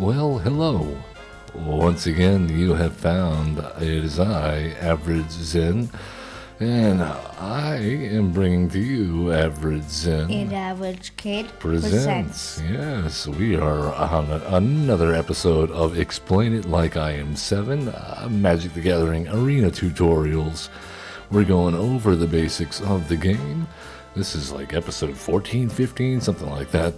Well, hello. Once again, you have found it is I, Average Zen, and I am bringing to you Average Zen. And AverageKid presents. Yes, we are on another episode of Explain It Like I Am 7, Magic the Gathering Arena Tutorials. We're going over the basics of the game. This is like episode 14, 15, something like that.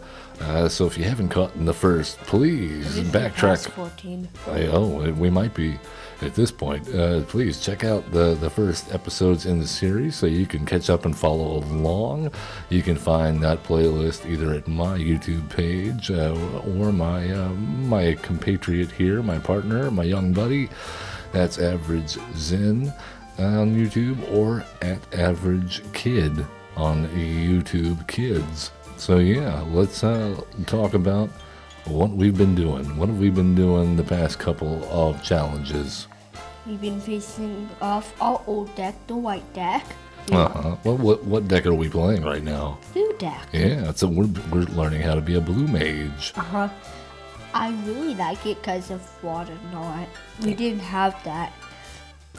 So if you haven't caught in the first, please backtrack. 14. We might be at this point. Please check out the first episodes in the series so you can catch up and follow along. You can find that playlist either at my YouTube page or my compatriot here, my partner, my young buddy. That's Average Zen on YouTube, or at AverageKid on YouTube Kids. So yeah, let's talk about what we've been doing. What have we been doing the past couple of challenges? We've been facing off our old deck, the white deck. Well, what deck are we playing right now? Blue deck. Yeah, so we're learning how to be a blue mage. I really like it because of water knot. We didn't have that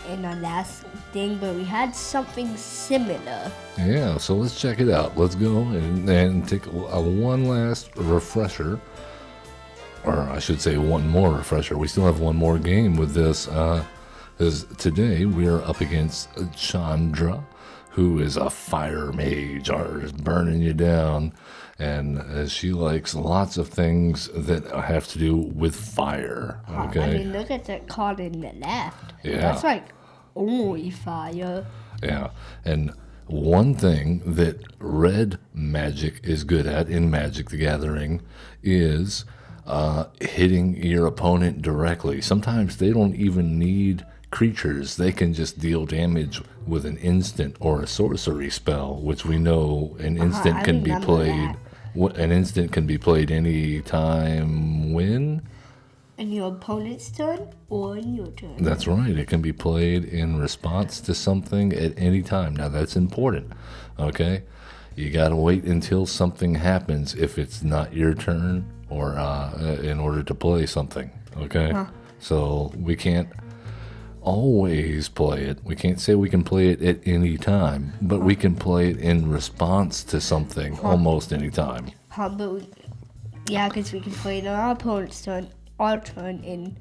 in our last thing, but we had something similar. Yeah, so let's check it out. Let's go and take one last refresher, or I should say one more refresher. We still have one more game with this. Because today we are up against Chandra, who is a fire mage, or is burning you down, and she likes lots of things that have to do with fire. Okay. I mean, look at that card in the left. Yeah. That's like only fire. Yeah, and one thing that red magic is good at in Magic the Gathering is hitting your opponent directly. Sometimes they don't even need creatures. They can just deal damage with an instant or a sorcery spell, which we know an instant can be played. An instant can be played any time when? In your opponent's turn or in your turn. That's right. It can be played in response to something at any time. Now, that's important, okay? You got to wait until something happens if it's not your turn or in order to play something, okay? So we can't always play it. We can't say we can play it at any time, but we can play it in response to something almost any time. Because we can play it on our opponent's turn, our turn in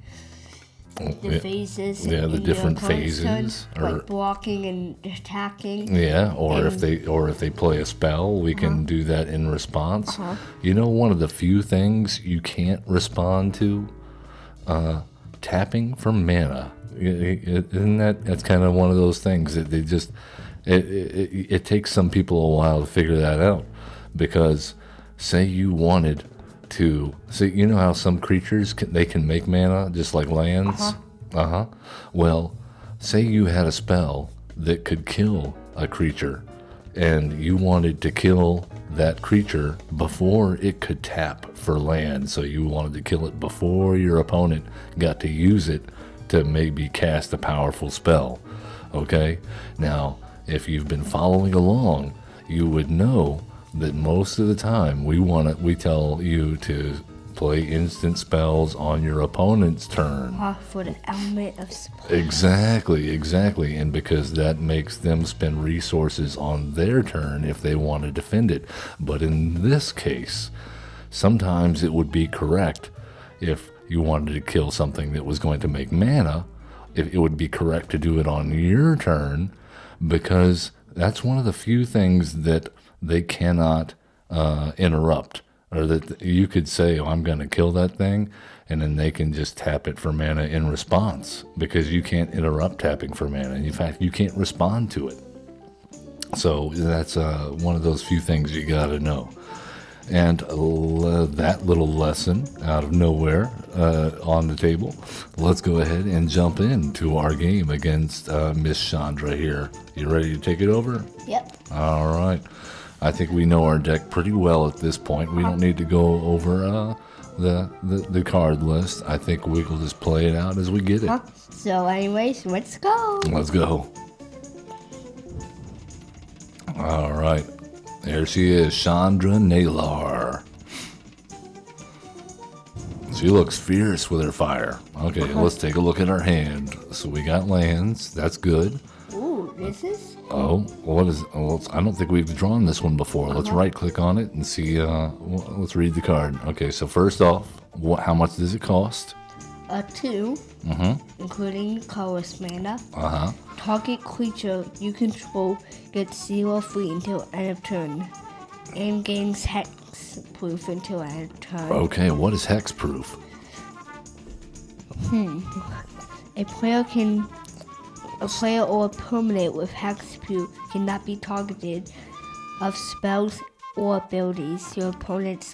the phases. Yeah, the different phases, like blocking and attacking. Yeah, or if they play a spell, we can do that in response. You know, one of the few things you can't respond to, tapping for mana. Isn't that's kind of one of those things that they just it takes some people a while to figure that out, because say you wanted to you know how some creatures they can make mana just like lands. Well, say you had a spell that could kill a creature and you wanted to kill that creature before it could tap for land, so you wanted to kill it before your opponent got to use it to maybe cast a powerful spell. Okay, now if you've been following along, you would know that most of the time we tell you to play instant spells on your opponent's turn. For the element of support. Exactly, and because that makes them spend resources on their turn if they want to defend it. But in this case, sometimes it would be correct if you wanted to kill something that was going to make mana, it would be correct to do it on your turn, because that's one of the few things that they cannot interrupt, or that you could say, I'm going to kill that thing, and then they can just tap it for mana in response, because you can't interrupt tapping for mana. In fact, you can't respond to it. So that's one of those few things you got to know. And that little lesson out of nowhere on the table, let's go ahead and jump into our game against Miss Chandra here. You ready to take it over? Yep. All right. I think we know our deck pretty well at this point. We don't need to go over the card list. I think we will just play it out as we get it. So anyways, let's go. Let's go. All right. There she is, Chandra Nalar. She looks fierce with her fire. Okay, let's take a look at our hand. So we got lands. That's good. Ooh, this is? Oh, what is? Oh, I don't think we've drawn this one before. Let's right-click on it and see. Let's read the card. Okay, so first off, how much does it cost? 2, including colorless mana. Target creature you control gets 0 free until end of turn, and gains hex proof until end of turn. Okay, what is hex proof? A player or a permanent with hex proof cannot be targeted of spells or abilities your opponents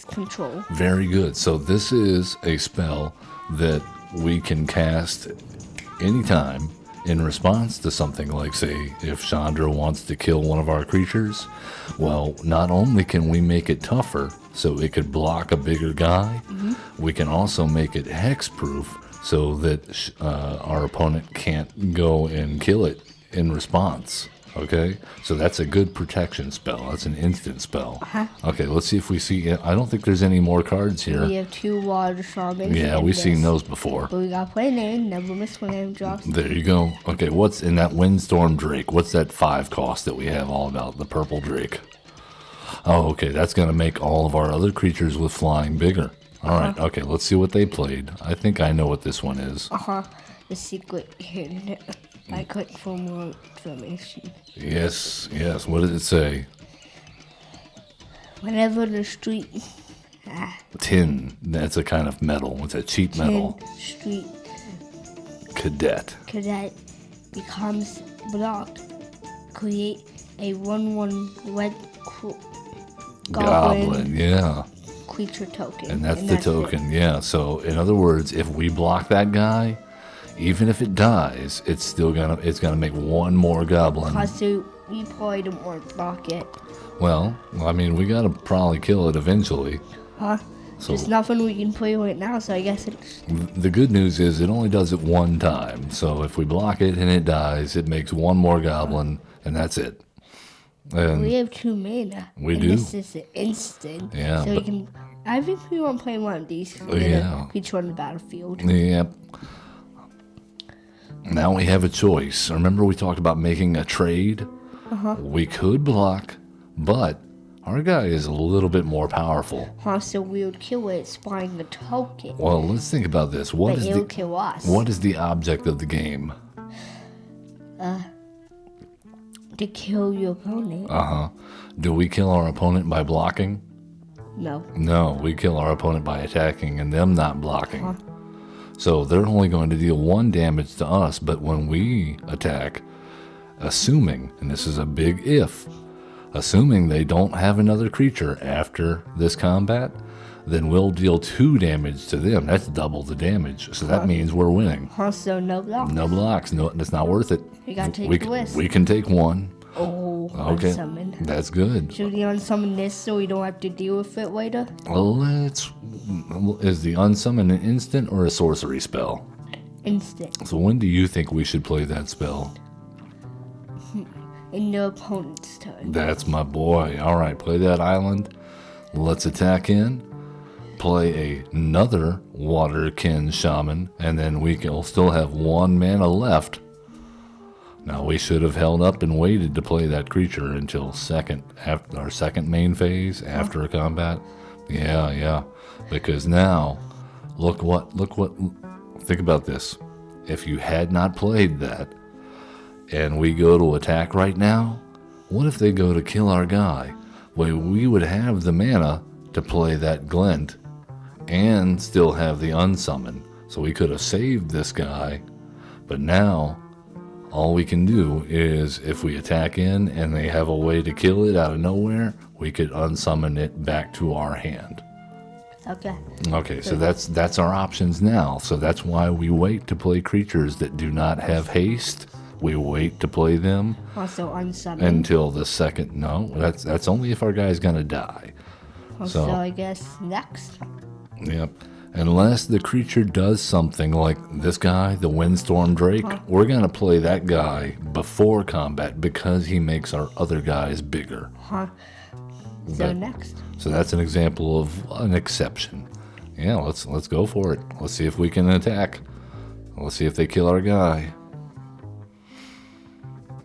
control. Very good. So this is a spell that we can cast anytime in response to something like, say, if Chandra wants to kill one of our creatures. Well, not only can we make it tougher so it could block a bigger guy, we can also make it hex proof so that our opponent can't go and kill it in response. Okay, so that's a good protection spell. That's an instant spell. Okay, let's see if we see. I don't think there's any more cards here. We have 2 water shamans. Yeah, we've seen those before. But we got play name. Never miss one name drops. There you go. Okay, what's in that Windstorm Drake? What's that 5 cost that we have all about? The purple Drake. Oh, okay, that's going to make all of our other creatures with flying bigger. All right, okay, let's see what they played. I think I know what this one is. The secret hidden. I click for more information. Yes. What did it say? Whenever the street... Tin. That's a kind of metal. It's a cheap metal. Street Cadet becomes blocked. Create a 1/1 red goblin. Yeah. Creature token. And that's the token, yeah. So in other words, if we block that guy, even if it dies, it's gonna make 1 more goblin. So we probably don't want to block it. Well, I mean, we gotta probably kill it eventually. So there's nothing we can play right now, so I guess it's... The good news is it only does it 1 time. So if we block it and it dies, it makes 1 more goblin, and that's it. And we have 2 mana. We do. This is an instant. Yeah. So we can... I think we want to play one of these. Creature on the battlefield. Yep. Now we have a choice. Remember we talked about making a trade? We could block, but our guy is a little bit more powerful. So we would kill it, spawning the token. Well, let's think about this. But it'll kill us. What is the object of the game? To kill your opponent. Do we kill our opponent by blocking? No. No, we kill our opponent by attacking and them not blocking. So they're only going to deal 1 damage to us, but when we attack, assuming, and this is a big if, assuming they don't have another creature after this combat, then we'll deal 2 damage to them. That's double the damage. So that means we're winning. So no blocks. No blocks. No, that's not worth it. We gotta take the risk. We can take 1. Oh, okay. Unsummon. That's good. Should we unsummon this so we don't have to deal with it later? Well, is the unsummon an instant or a sorcery spell? Instant. So when do you think we should play that spell? In your opponent's turn. That's my boy. All right, play that island. Let's attack in. Play another Waterkin Shaman, and then we can still have 1 mana left. Now we should have held up and waited to play that creature until after our second main phase after a combat. Yeah. Because now, think about this. If you had not played that, and we go to attack right now, what if they go to kill our guy? Well, we would have the mana to play that glint and still have the unsummon. So we could have saved this guy, but now all we can do is if we attack in and they have a way to kill it out of nowhere, we could unsummon it back to our hand. Okay, so that's our options now. So that's why we wait to play creatures that do not have haste. We wait to play them Also unsummon. until the second. No, that's only if our guy's gonna die. So I guess next. Yep. Unless the creature does something like this guy, the Windstorm Drake, we're going to play that guy before combat because he makes our other guys bigger. So next. So that's an example of an exception. Yeah, let's go for it. Let's see if we can attack. Let's see if they kill our guy.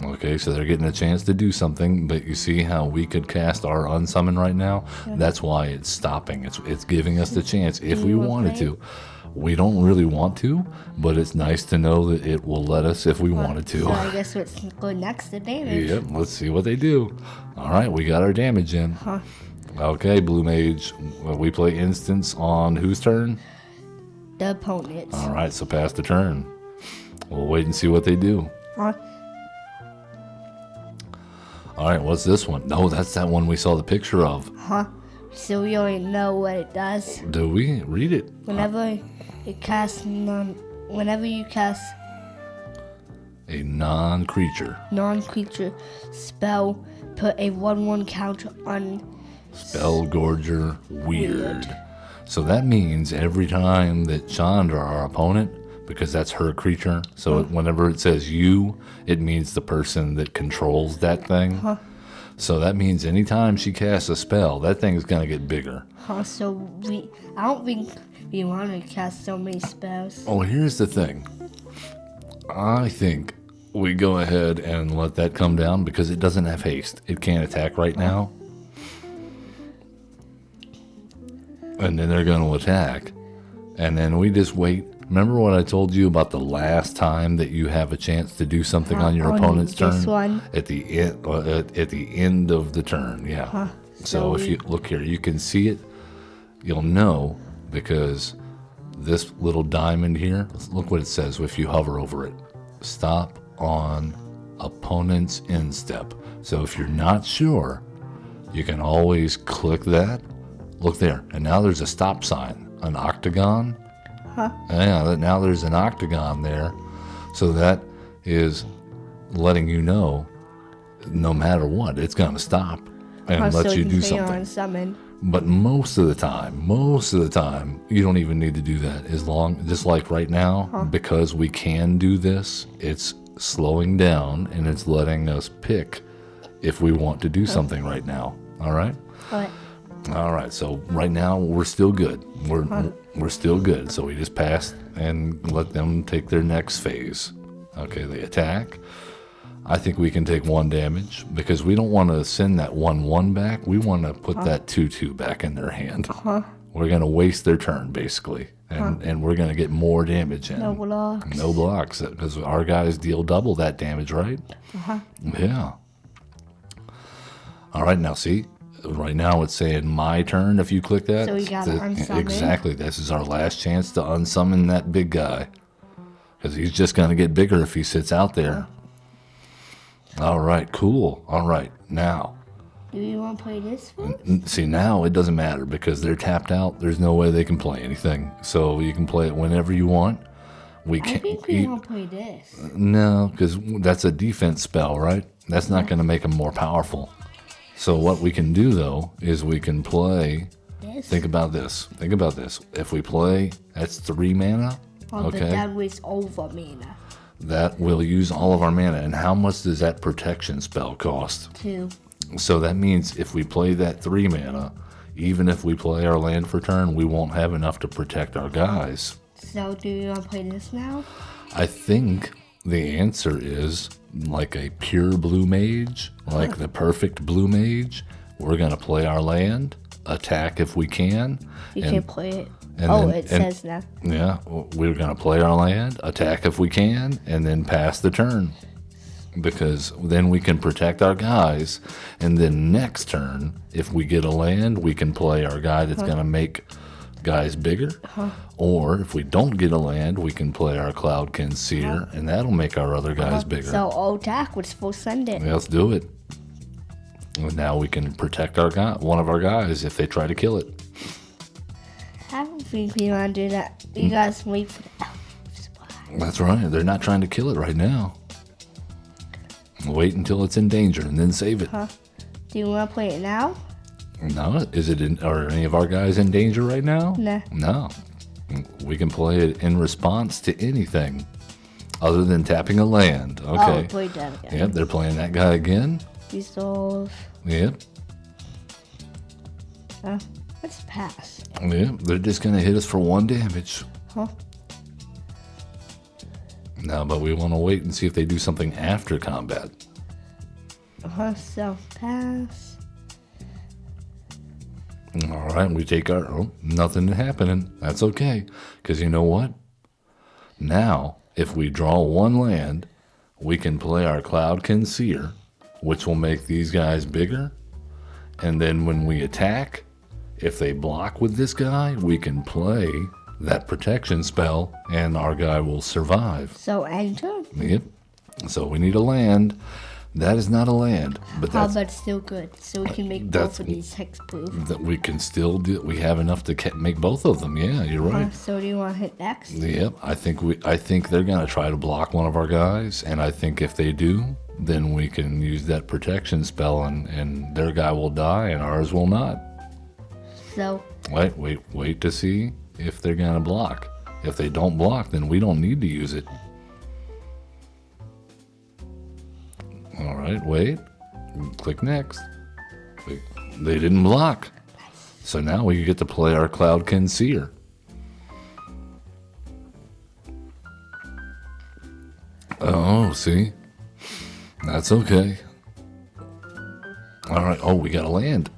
Okay, so they're getting a chance to do something, but you see how we could cast our unsummon right now? Yeah. That's why it's stopping. It's giving us the chance if we wanted to. We don't really want to, but it's nice to know that it will let us if we wanted to. So I guess let's go next to damage. Yep, let's see what they do. All right, we got our damage in. Okay, Blue Mage, we play instance on whose turn? The opponent's. All right, so pass the turn. We'll wait and see what they do. All right, what's this one? No, that's that one we saw the picture of. So we already know what it does. Do we? Read it. Whenever you cast a non-creature spell, put a 1/1 counter on Spell Gorger weird. So that means every time that Chandra, our opponent, because that's her creature, so whenever it says you, it means the person that controls that thing. So that means anytime she casts a spell, that thing's gonna get bigger. So I don't think we want to cast so many spells. Oh, here's the thing. I think we go ahead and let that come down because it doesn't have haste. It can't attack right now. And then they're going to attack. And then we just wait. Remember what I told you about the last time that you have a chance to do something on your opponent's turn? This one? At the end of the turn, yeah. So if you look here, you can see it. You'll know because this little diamond here, look what it says if you hover over it. Stop on opponent's instep. So if you're not sure, you can always click that. Look there, and now there's a stop sign, an octagon. Yeah, now there's an octagon there. So that is letting you know, no matter what, it's going to stop and let you do something. But most of the time, you don't even need to do that. Just like right now, because we can do this, it's slowing down and it's letting us pick if we want to do something right now. All right? All right, so right now we're still good. We're still good. So we just pass and let them take their next phase. Okay, they attack. I think we can take 1 damage because we don't want to send that 1/1 back. We want to put that 2/2 back in their hand. We're going to waste their turn basically, and we're going to get more damage in. No blocks. No blocks because our guys deal double that damage, right? Yeah. All right, now see. Right now it's saying my turn if you click that. So we got to unsummon. Exactly. This is our last chance to unsummon that big guy. Because he's just going to get bigger if he sits out there. All right, cool. All right, now. Do you want to play this one? See, now it doesn't matter because they're tapped out. There's no way they can play anything. So you can play it whenever you want. I think we want to play this. No, because that's a defense spell, right? That's not going to make them more powerful. So what we can do, though, is we can play... This? Think about this. If we play, that's 3 mana. But that was over mana. That will use all of our mana. And how much does that protection spell cost? 2. So that means if we play that 3 mana, even if we play our land for turn, we won't have enough to protect our guys. So do you want to play this now? I think the answer is like a pure blue mage, like the perfect blue mage. We're going to play our land, attack if we can. You can play it. It says that. Yeah, we're going to play our land, attack if we can, and then pass the turn. Because then we can protect our guys. And then next turn, if we get a land, we can play our guy that's going to make guys bigger. Or if we don't get a land, we can play our Cloudkin Seer, and that'll make our other guys bigger. So attack, we're supposed to send it. Yeah, let's do it. And now we can protect our guy, one of our guys if they try to kill it. I don't think we want to do that. You guys wait for the elf supply. That's right. They're not trying to kill it right now. Wait until it's in danger and then save it. Do you want to play it now? No. Are any of our guys in danger right now? Nah. No. We can play it in response to anything other than tapping a land. Okay. Play that again. Yep, they're playing that guy again. Resolve. Yep. Let's pass. Yeah, they're just gonna hit us for 1 damage. Huh? No, but we want to wait and see if they do something after combat. So pass. All right, we take our... Oh, nothing happening. That's okay. Because you know what? Now, if we draw 1 land, we can play our Cloudkin Seer, which will make these guys bigger. And then when we attack, if they block with this guy, we can play that protection spell, and our guy will survive. So end turn. Yep. So we need a land. That is not a land, but That's still good. So we can make both of these hexproof. that we can still do. We have enough to make both of them. Yeah, you're right. So do you want to hit next? Yep. I think they're gonna try to block one of our guys, and I think if they do, then we can use that protection spell, and their guy will die, and ours will not. So Wait to see if they're gonna block. If they don't block, then we don't need to use it. All right, wait. Click next. They didn't block. So now we get to play our Cloudkin Seer. Oh, see? That's okay. All right. Oh, we got a land.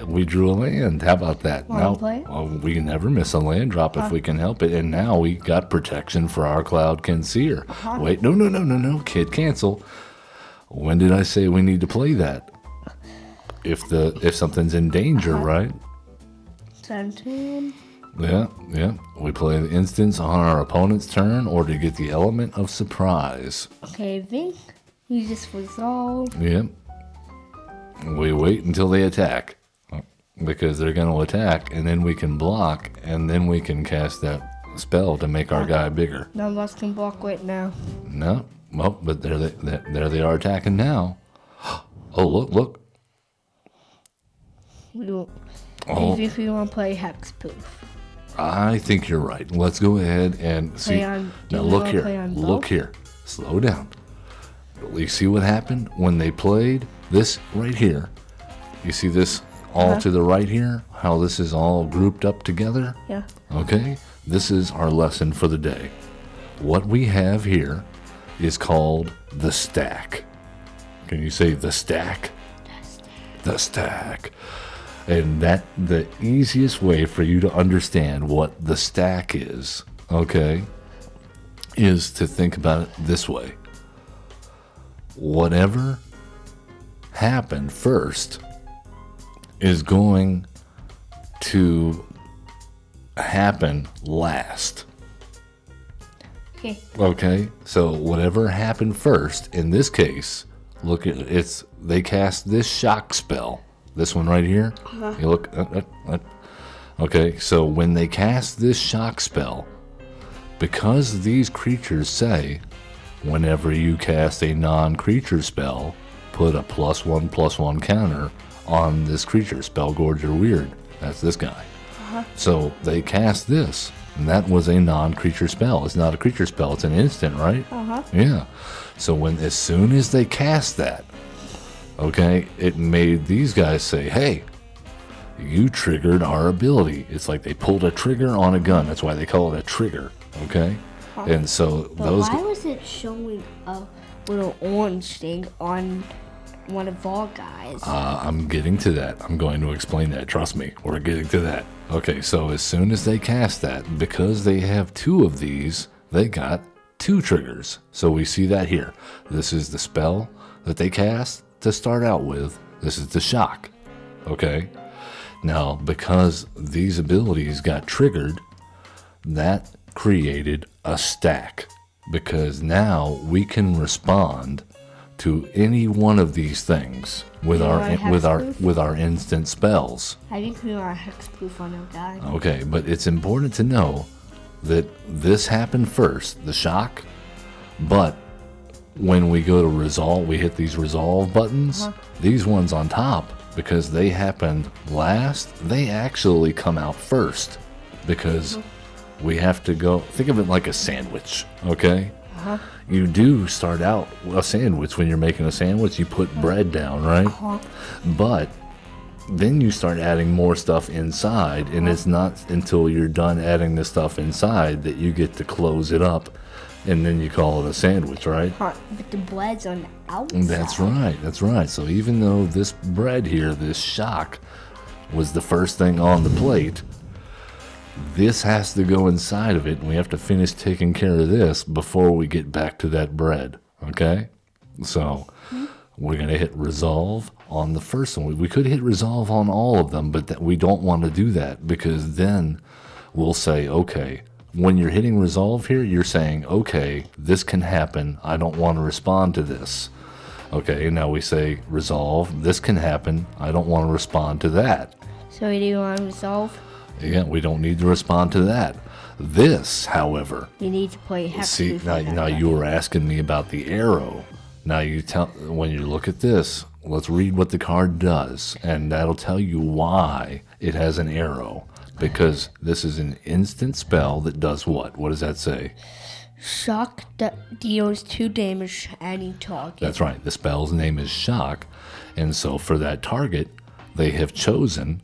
We drew a land. How about that? Wanna play? Well, we never miss a land drop if we can help it. And now we got protection for our Cloudkin Seer. Wait, no. Kid, cancel. When did I say we need to play that? If something's in danger, right? 17. Yeah. We play the instance on our opponent's turn or to get the element of surprise. Okay, I think you just resolve. Yep. We wait until they attack because they're going to attack, and then we can block, and then we can cast that spell to make our guy bigger. None of us can block right now. No, well, but there they are attacking now. Oh, look. Do you think we want to play hexproof? I think you're right. Let's go ahead and see. Now look here. Slow down. You see what happened when they played this right here? You see this all to the right here? How this is all grouped up together? Yeah. Okay? This is our lesson for the day. What we have here is called the stack. Can you say the stack? The stack. And that the easiest way for you to understand what the stack is, okay, is to think about it this way. Whatever happened first is going to happen last. Okay, so whatever happened first, in this case, look at it's they cast this shock spell. This one right here. You look. Okay, so when they cast this shock spell, because these creatures say, whenever you cast a non-creature spell, put a +1/+1 counter on this creature. Spell Gorge or Weird. That's this guy. So they cast this, and that was a non-creature spell. It's not a creature spell. It's an instant, right? Yeah. So as soon as they cast that, okay, it made these guys say, hey, you triggered our ability. It's like they pulled a trigger on a gun. That's why they call it a trigger, okay? And so why was it showing a little orange thing on one of our guys? I'm getting to that. I'm going to explain that. Trust me, we're getting to that. Okay, so as soon as they cast that, because they have 2 of these, they got 2 triggers. So we see that here. This is the spell that they cast to start out with. This is the shock. Okay? Now, because these abilities got triggered, that created a stack. Because now we can respond to any one of these things with our instant spells. I think we are hexproof on our guy. Okay, but it's important to know that this happened first, the shock, but when we go to resolve, we hit these resolve buttons, these ones on top, because they happened last, they actually come out first, because we have to go, think of it like a sandwich, okay? You do start out a sandwich. When you're making a sandwich, you put bread down, right? But then you start adding more stuff inside, and it's not until you're done adding the stuff inside that you get to close it up, and then you call it a sandwich, right? But the bread's on the outside. That's right. So even though this bread here, this shock, was the first thing on the plate, this has to go inside of it, and we have to finish taking care of this before we get back to that bread, okay? So we're going to hit resolve on the first one. We could hit resolve on all of them, but we don't want to do that, because then we'll say, okay, when you're hitting resolve here, you're saying, okay, this can happen. I don't want to respond to this. Okay, now we say resolve. This can happen. I don't want to respond to that. So do you want to resolve? Yeah, we don't need to respond to that. This, however, You need to play hex. see, before that, now right? you were asking me about the arrow. Now you tell, when you look at this, let's read what the card does, and that'll tell you why it has an arrow. Because this is an instant spell that does what? What does that say? Shock that deals 2 damage to any target. That's right. The spell's name is Shock. And so for that target, they have chosen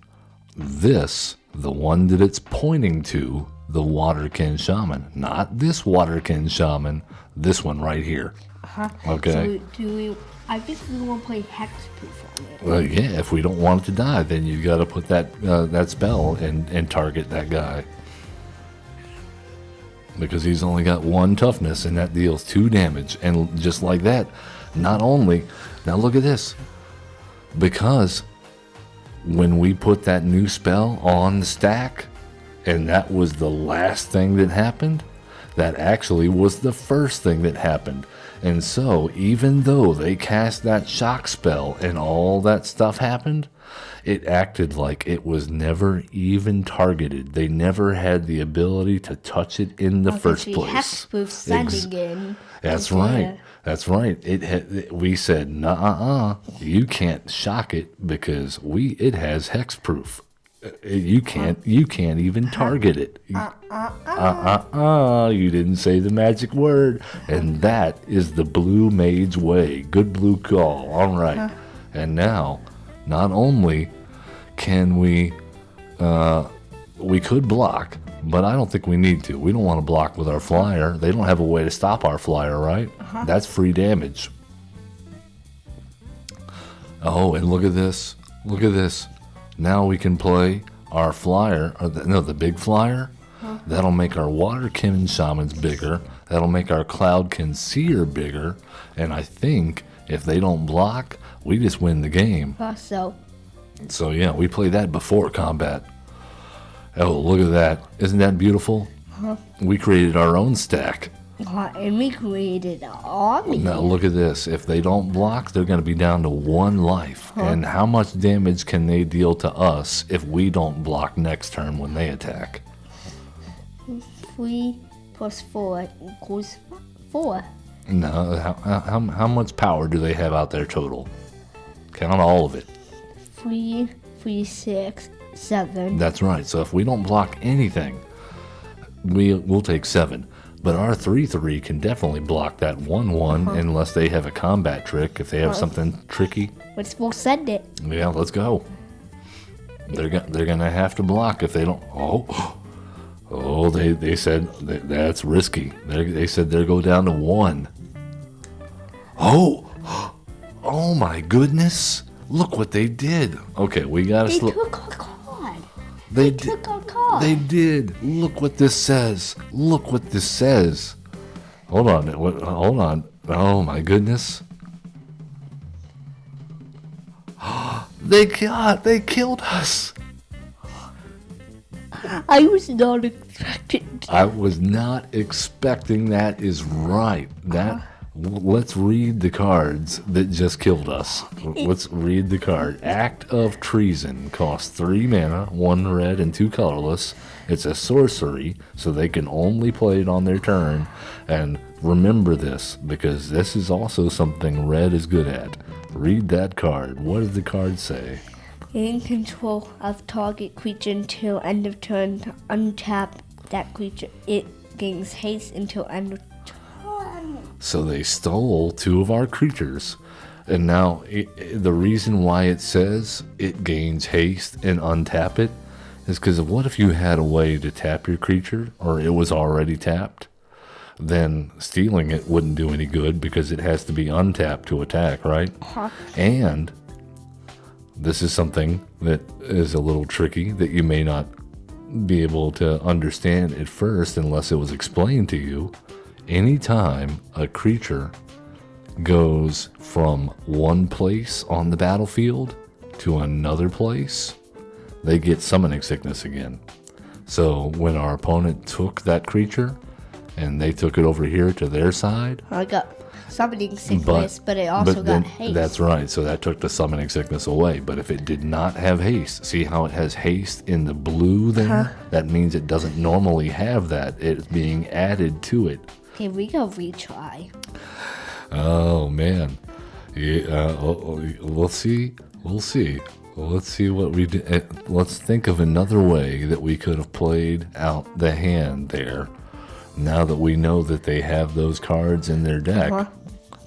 this, the one that it's pointing to, the Waterkin Shaman. Not this Waterkin Shaman, this one right here. Okay. So I think we want to play hexproof on it. Well, yeah, if we don't want it to die, then you got to put that spell and target that guy. Because he's only got 1 toughness, and that deals 2 damage. And just like that, not only... Now look at this. Because when we put that new spell on the stack, and that was the last thing that happened, that actually was the first thing that happened. And so, even though they cast that shock spell and all that stuff happened, it acted like it was never even targeted. They never had the ability to touch it in the first place. Hexproof sending in. That's right. That's right. We said, nah, you can't shock it because it has hexproof. You can't even target it. You didn't say the magic word. And that is the blue mage way. Good blue call. All right. And now, not only can we could block, but I don't think we need to. We don't want to block with our flyer. They don't have a way to stop our flyer, right? That's free damage. Oh, and look at this. Look at this. Now we can play our flyer, the big flyer. That'll make our Waterkin Shamans bigger. That'll make our Cloudkin Seer bigger. And I think if they don't block, we just win the game. So yeah, we play that before combat. Oh, look at that. Isn't that beautiful? We created our own stack. And we created an army. Now look at this. If they don't block, they're going to be down to 1 life. And how much damage can they deal to us if we don't block next turn when they attack? 3 plus 4 equals 4. No, how much power do they have out there total? Count all of it. 3, 6, 7. That's right. So if we don't block anything, we'll take 7. But our 3/3 can definitely block that 1/1 unless they have a combat trick. If they have something tricky, We'll send it. yeah, let's go. They're gonna have to block if they don't. Oh, they said that's risky. They said they'll go down to 1. Oh my goodness! Look what they did. Okay, we gotta They slow. took our card. They took our card. They did. Look what this says. Look what this says. Hold on. Hold on. Oh my goodness. They killed us. I was not expecting. I was not expecting that. Is right. Let's read the cards that just killed us. Let's read the card. Act of Treason costs 3 mana, 1 red and 2 colorless. It's a sorcery, so they can only play it on their turn. And remember this, because this is also something red is good at. Read that card. What does the card say? Gain control of target creature until end of turn. To untap that creature, it gains haste until end of turn. So they stole 2 of our creatures. And now, the reason why it says it gains haste and untap it is because what if you had a way to tap your creature, or it was already tapped? Then stealing it wouldn't do any good because it has to be untapped to attack, right? And this is something that is a little tricky that you may not be able to understand at first unless it was explained to you. Anytime a creature goes from one place on the battlefield to another place, they get summoning sickness again. So when our opponent took that creature and they took it over here to their side, I got summoning sickness, but it also got haste. That's right. So that took the summoning sickness away. But if it did not have haste, see how it has haste in the blue there? That means it doesn't normally have that. It's being added to it. Okay, we go retry. Oh man, yeah. We'll see. Let's see what we did. Let's think of another way that we could have played out the hand there. Now that we know that they have those cards in their deck,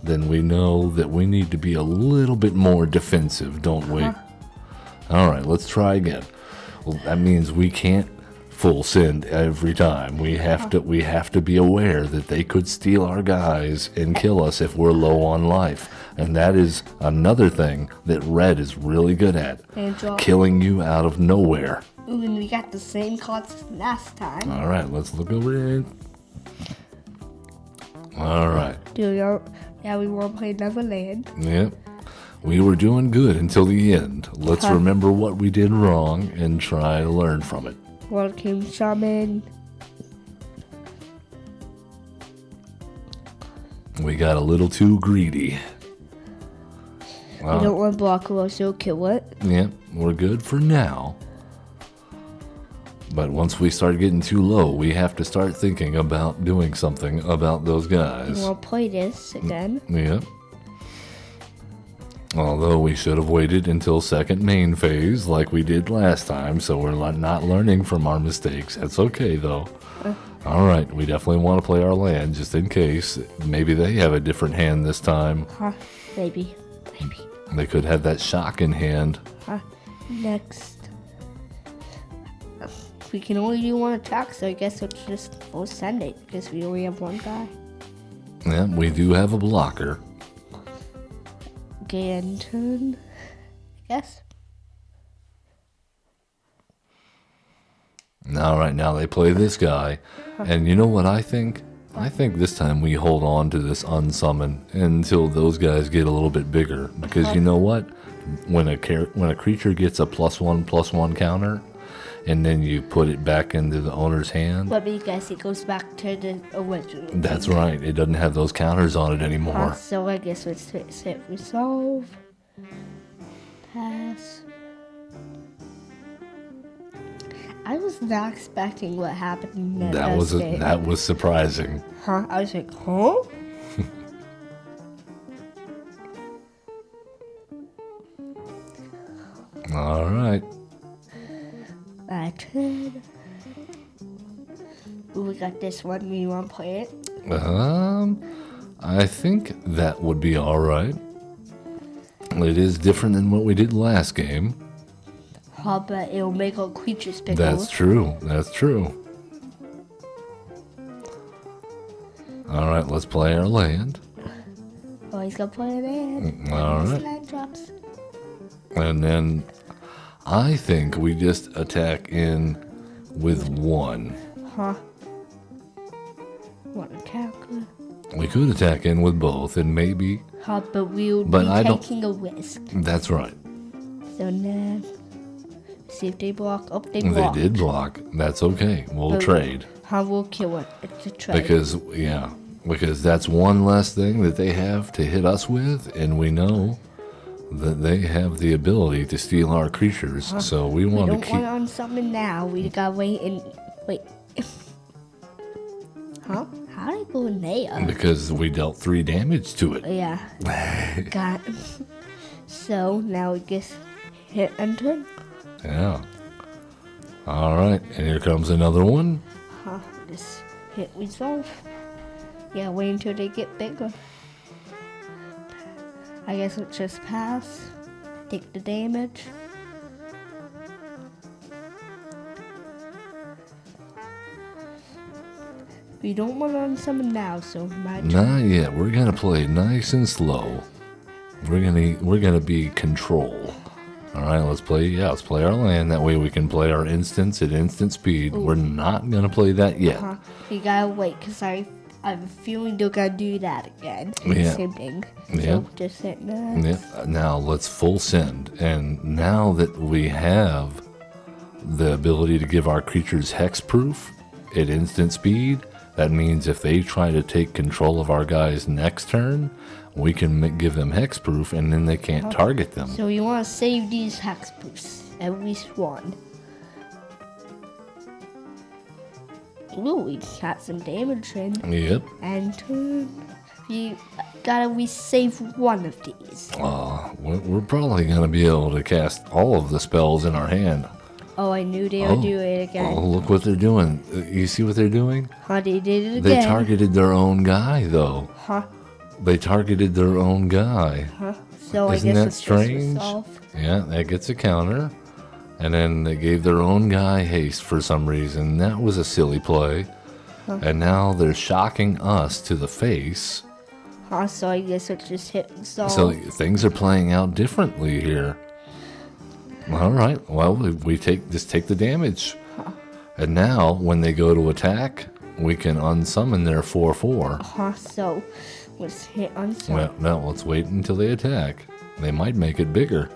then we know that we need to be a little bit more defensive, don't we? All right, let's try again. Well, that means we can't full send every time. We have to be aware that they could steal our guys and kill us if we're low on life. And that is another thing that red is really good at. Killing you out of nowhere. Ooh, and we got the same cards as last time. All right, let's look over here. All right. Yeah, we were playing Neverland. Yep. We were doing good until the end. Let's remember what we did wrong and try to learn from it. World King Shaman. We got a little too greedy. We don't want to block or else you'll kill it. Yep, we're good for now. But once we start getting too low, we have to start thinking about doing something about those guys. We'll play this again. Yep. Although we should have waited until second main phase like we did last time, so we're not learning from our mistakes. That's okay, though. All right, we definitely want to play our land just in case. Maybe they have a different hand this time. Maybe. They could have that shock in hand. Next. We can only do one attack, so I guess we'll send it because we only have one guy. Yeah, we do have a blocker. Okay, and turn, I guess. All right, now they play this guy. And you know what I think? I think this time we hold on to this unsummon until those guys get a little bit bigger. Because you know what? When a creature gets a +1/+1 counter, and then you put it back into the owner's hand. Let me guess, it goes back to the original. That's right. It doesn't have those counters on it anymore. So I guess let's hit resolve. Pass. I was not expecting what happened in that was surprising. I was like, huh? All right. I could. Ooh, we got this one. You want to play it? I think that would be all right. It is different than what we did last game. But it'll make our creatures bigger. That's true. All right, let's play our land. Oh, he's gonna play it in. All right. Land drops. And then I think we just attack in with one. One attacker. We could attack in with both, and maybe. But we'll be taking a risk. That's right. So now, see if they block. Oh, they block. They did block. That's okay. We'll trade. We'll kill it. It's a trade. Because that's one less thing that they have to hit us with, and we know that they have the ability to steal our creatures. So we want to keep. We don't want on something now. We gotta wait. How did I go in there? Because we dealt 3 damage to it. Yeah. Got it. So now we just hit enter. Yeah. All right, and here comes another one. Just hit resolve. Yeah, wait until they get bigger. I guess we'll just pass. Take the damage. We don't want to unsummon now, so my turn. Not yet. We're gonna play nice and slow. We're gonna be control. All right, let's play our land. That way we can play our instants at instant speed. We're not gonna play that yet. You gotta wait, because I have a feeling they're gonna do that again. Yeah. Same thing. Yeah. So just hit next. Yeah. Now let's full send. And now that we have the ability to give our creatures hexproof at instant speed, that means if they try to take control of our guys next turn, we can give them hexproof, and then they can't target them. So you want to save these hexproofs, at least one. Ooh, we got some damage in. Yep. And you gotta at least save one of these. We're probably going to be able to cast all of the spells in our hand. Oh, I knew they would do it again. Oh, look what they're doing. You see what they're doing? Huh, they did it again. They targeted their own guy, though. Huh? They targeted their own guy. Huh? So Isn't I guess that it's strange? just resolved. Yeah, that gets a counter. And then they gave their own guy haste for some reason. That was a silly play. And now they're shocking us to the face. Huh? So I guess it's just hit resolve. So things are playing out differently here. All right. Well, we just take the damage. And now when they go to attack, we can unsummon their 4/4. Huh? So let's hit unsummon. Well, no, let's wait until they attack. They might make it bigger.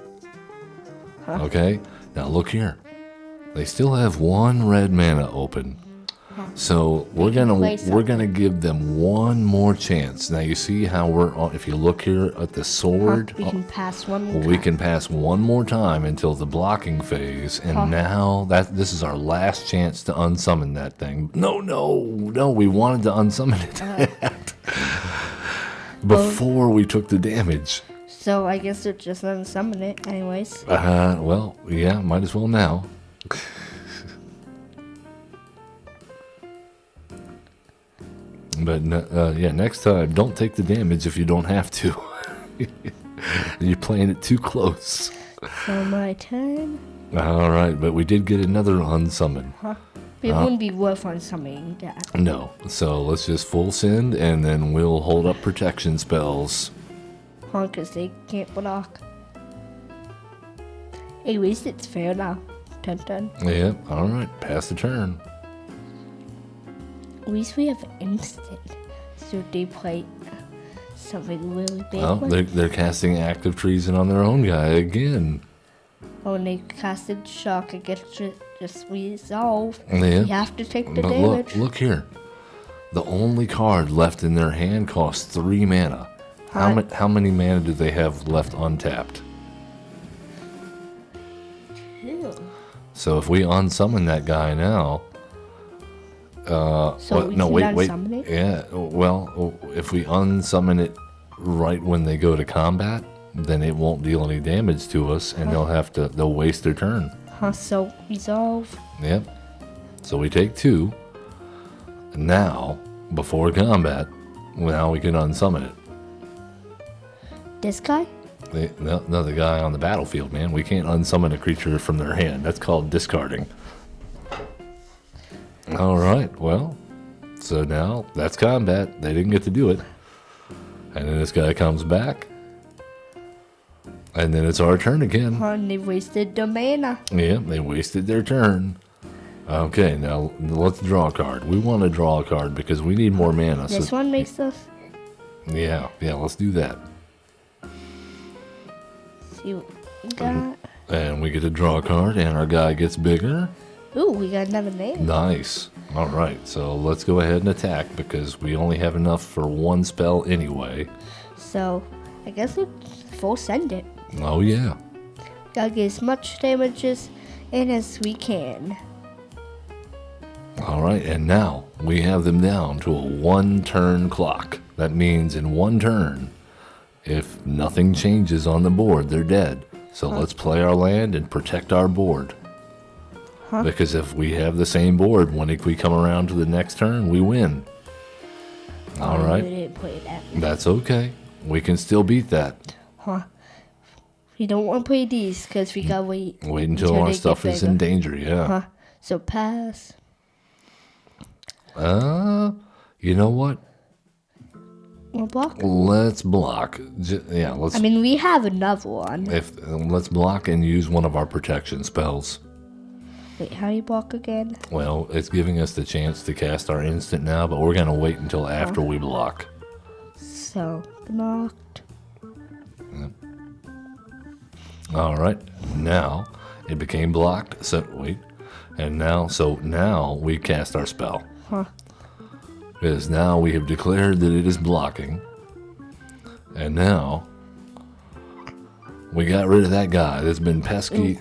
Okay. Now look here. They still have one red mana open. So we're gonna give them one more chance. Now you see how we're on. If you look here at the sword, We can pass one more we time. can pass one more time until the blocking phase, and now this is our last chance to unsummon that thing. No, we wanted to unsummon it before we took the damage. So I guess it's just unsummon it anyways. Well, yeah, might as well now. But yeah, next time, don't take the damage if you don't have to. You're playing it too close. So my turn. All right, but we did get another unsummon. It wouldn't be worth unsummoning that. No, so let's just full send, and then we'll hold up protection spells. Because they can't block. At least it's fair now. Dun. Yep, all right, pass the turn. At least we have instant. So they play something really big. Well, they're casting active treason on their own guy again. Oh, and they casted shock. I guess just resolve. Yeah. You have to take the But damage. look here. The only card left in their hand costs 3 mana. How many mana do they have left untapped? 2. So if we unsummon that guy now, So we can wait. unsummon it? Yeah, well, if we unsummon it right when they go to combat, then it won't deal any damage to us, and they'll waste their turn. So resolve. Yep. So we take 2. Now, before combat, now we can unsummon it. This guy? No, the guy on the battlefield, man. We can't unsummon a creature from their hand. That's called discarding. All right, well, so now that's combat. They didn't get to do it. And then this guy comes back. And then it's our turn again. And they wasted the mana. Yeah, they wasted their turn. Okay, now let's draw a card. We want to draw a card because we need more mana. This one makes us. Yeah, let's do that. See what we got. And we get to draw a card, and our guy gets bigger. Ooh, we got another name. Nice. All right, so let's go ahead and attack because we only have enough for one spell anyway. So, I guess we full send it. Oh, yeah. Gotta get as much damages in as we can. All right, and now we have them down to a 1-turn clock. That means in 1 turn, if nothing changes on the board, they're dead. So let's play our land and protect our board. Because if we have the same board, when we come around to the next turn, we win. All right. We didn't play that. That's okay. We can still beat that. Huh. We don't want to play these because we gotta wait. Wait until our they stuff get is in bigger. danger, yeah. Huh. So pass. You know what? We'll block. Let's block. Let's I mean, we have another one. let's block and use one of our protection spells. Wait, how do you block again? Well, it's giving us the chance to cast our instant now, but we're gonna wait until after we block. So blocked. All right, now it became blocked. So wait, and now we cast our spell. Huh. Because now we have declared that it is blocking, and now we got rid of that guy that's been pesky.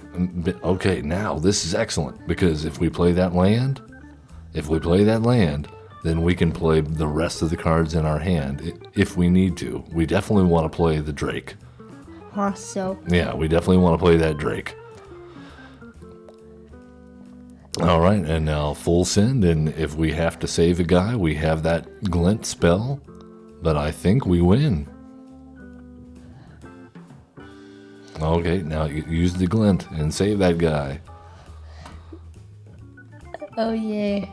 Okay, now this is excellent because if we play that land, then we can play the rest of the cards in our hand if we need to. We definitely want to play the Drake. Huh. So Yeah, we definitely want to play that Drake. All right, and now full send, and if we have to save a guy, we have that glint spell, but I think we win. Okay, now use the glint and save that guy. oh yeah.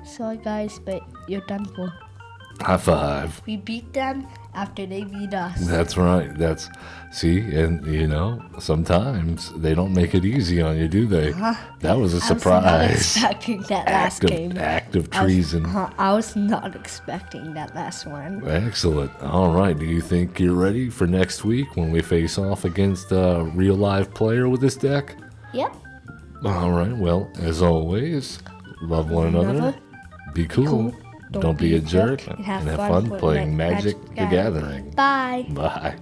Sorry guys, but you're done for. High five. We beat them after they beat us. That's right. See, and sometimes they don't make it easy on you, do they? That was a I was not surprise. expecting that last game. Act of treason. I was not expecting that last one. Excellent. All right. Do you think you're ready for next week when we face off against a real live player with this deck? Yep. All right. Well, as always, love one another. Be cool. Don't be a jerk. And have fun playing Magic the Gathering. Bye. Bye.